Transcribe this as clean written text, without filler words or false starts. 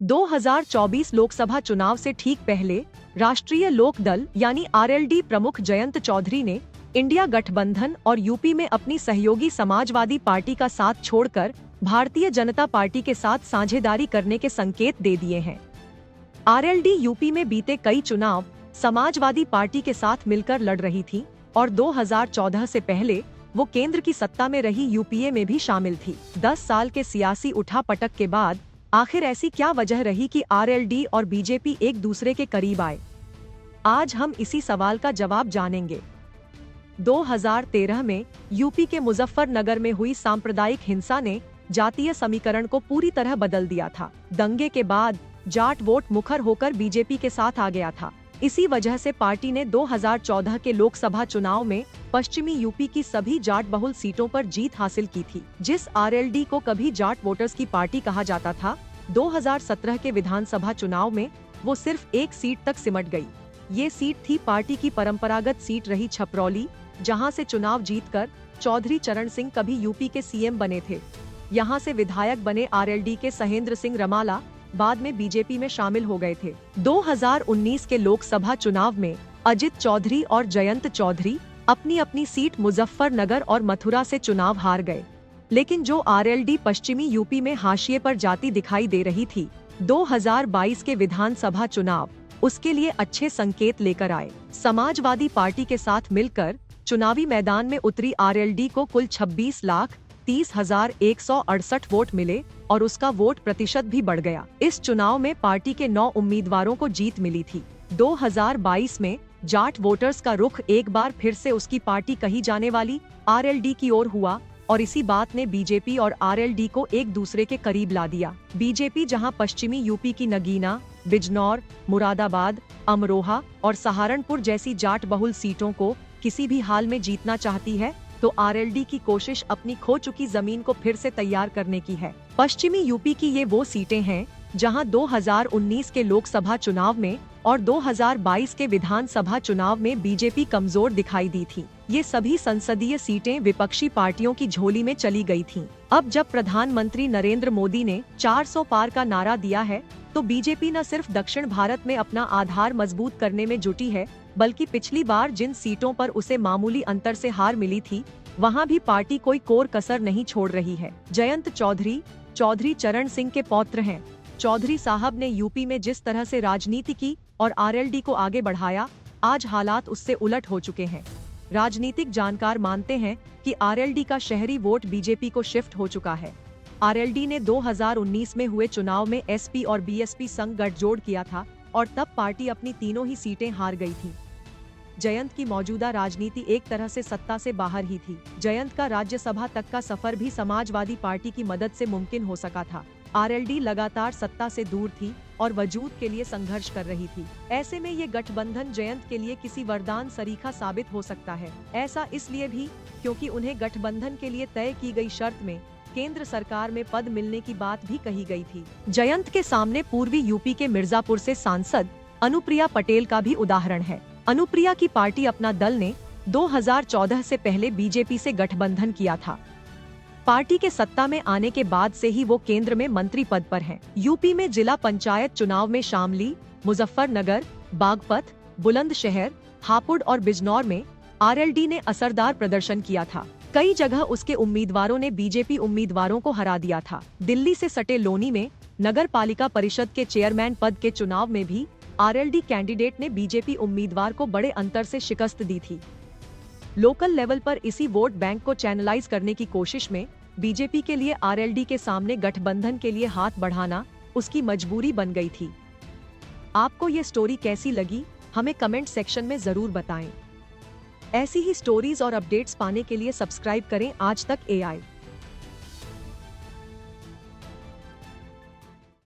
2024 लोकसभा चुनाव से ठीक पहले राष्ट्रीय लोक दल यानी आरएलडी प्रमुख जयंत चौधरी ने इंडिया गठबंधन और यूपी में अपनी सहयोगी समाजवादी पार्टी का साथ छोड़कर भारतीय जनता पार्टी के साथ साझेदारी करने के संकेत दे दिए हैं। आरएलडी यूपी में बीते कई चुनाव समाजवादी पार्टी के साथ मिलकर लड़ रही थी और 2014 से पहले वो केंद्र की सत्ता में रही यूपीए में भी शामिल थी। 10 साल के सियासी उठापटक के बाद आखिर ऐसी क्या वजह रही कि आरएलडी और बीजेपी एक दूसरे के करीब आए? आज हम इसी सवाल का जवाब जानेंगे। 2013 में यूपी के मुजफ्फरनगर में हुई सांप्रदायिक हिंसा ने जातीय समीकरण को पूरी तरह बदल दिया था। दंगे के बाद जाट वोट मुखर होकर बीजेपी के साथ आ गया था। इसी वजह से पार्टी ने 2014 के लोकसभा चुनाव में पश्चिमी यूपी की सभी जाट बहुल सीटों पर जीत हासिल की थी। जिस आरएलडी को कभी जाट वोटर्स की पार्टी कहा जाता था, 2017 के विधानसभा चुनाव में वो सिर्फ एक सीट तक सिमट गई। ये सीट थी पार्टी की परंपरागत सीट रही छपरौली, जहां से चुनाव जीतकर चौधरी चरण सिंह कभी यूपी के सीएम बने थे। यहां से विधायक बने आरएलडी के सहेंद्र सिंह रमाला बाद में बीजेपी में शामिल हो गए थे। 2019 के लोकसभा चुनाव में अजित चौधरी और जयंत चौधरी अपनी अपनी सीट मुजफ्फरनगर और मथुरा से चुनाव हार गए, लेकिन जो आरएलडी पश्चिमी यूपी में हाशिए पर जाती दिखाई दे रही थी, 2022 के विधानसभा चुनाव उसके लिए अच्छे संकेत लेकर आए। समाजवादी पार्टी के साथ मिलकर चुनावी मैदान में उतरी आरएलडी को कुल 26,30,168 वोट मिले और उसका वोट प्रतिशत भी बढ़ गया। इस चुनाव में पार्टी के 9 उम्मीदवारों को जीत मिली थी। 2022 में जाट वोटर्स का रुख एक बार फिर से उसकी पार्टी कही जाने वाली आरएलडी की ओर हुआ और इसी बात ने बीजेपी और आरएलडी को एक दूसरे के करीब ला दिया। बीजेपी जहां पश्चिमी यूपी की नगीना, बिजनौर, मुरादाबाद, अमरोहा और सहारनपुर जैसी जाट बहुल सीटों को किसी भी हाल में जीतना चाहती है, तो आरएलडी की कोशिश अपनी खो चुकी जमीन को फिर से तैयार करने की है। पश्चिमी यूपी की ये वो सीटें हैं जहां 2019 के लोकसभा चुनाव में और 2022 के विधानसभा चुनाव में बीजेपी कमजोर दिखाई दी थी। ये सभी संसदीय सीटें विपक्षी पार्टियों की झोली में चली गई थीं। अब जब प्रधानमंत्री नरेंद्र मोदी ने 400 पार का नारा दिया है, तो बीजेपी न सिर्फ दक्षिण भारत में अपना आधार मजबूत करने में जुटी है, बल्कि पिछली बार जिन सीटों पर उसे मामूली अंतर से हार मिली थी, वहां भी पार्टी कोई कोर कसर नहीं छोड़ रही है। जयंत चौधरी चौधरी चरण सिंह के पौत्र हैं। चौधरी साहब ने यूपी में जिस तरह से राजनीति की और आरएलडी को आगे बढ़ाया, आज हालात उससे उलट हो चुके हैं। राजनीतिक जानकार मानते हैं कि आरएलडी का शहरी वोट बीजेपी को शिफ्ट हो चुका है। आरएलडी ने 2019 में हुए चुनाव में एसपी और बीएसपी संग गठजोड़ किया था और तब पार्टी अपनी तीनों ही सीटें हार गई थी। जयंत की मौजूदा राजनीति एक तरह से सत्ता से बाहर ही थी। जयंत का राज्यसभा तक का सफर भी समाजवादी पार्टी की मदद से मुमकिन हो सका था। आरएलडी लगातार सत्ता से दूर थी और वजूद के लिए संघर्ष कर रही थी। ऐसे में ये गठबंधन जयंत के लिए किसी वरदान सरीखा साबित हो सकता है। ऐसा इसलिए भी क्योंकि उन्हें गठबंधन के लिए तय की गई शर्त में केंद्र सरकार में पद मिलने की बात भी कही गई थी। जयंत के सामने पूर्वी यूपी के मिर्जापुर से सांसद अनुप्रिया पटेल का भी उदाहरण है। अनुप्रिया की पार्टी अपना दल ने 2014 से पहले बीजेपी से गठबंधन किया था। पार्टी के सत्ता में आने के बाद से ही वो केंद्र में मंत्री पद पर हैं। यूपी में जिला पंचायत चुनाव में शामली, मुजफ्फरनगर, बागपत, बुलंदशहर, हापुड़ और बिजनौर में आरएलडी ने असरदार प्रदर्शन किया था। कई जगह उसके उम्मीदवारों ने बीजेपी उम्मीदवारों को हरा दिया था। दिल्ली से सटे लोनी में नगर पालिका परिषद के चेयरमैन पद के चुनाव में भी आरएलडी कैंडिडेट ने बीजेपी उम्मीदवार को बड़े अंतर से शिकस्त दी थी। लोकल लेवल पर इसी वोट बैंक को चैनलाइज करने की कोशिश में बीजेपी के लिए आरएलडी के सामने गठबंधन के लिए हाथ बढ़ाना उसकी मजबूरी बन गई थी। आपको ये स्टोरी कैसी लगी, हमें कमेंट सेक्शन में जरूर बताएं। ऐसी ही स्टोरीज और अपडेट्स पाने के लिए सब्सक्राइब करें आज तक AI।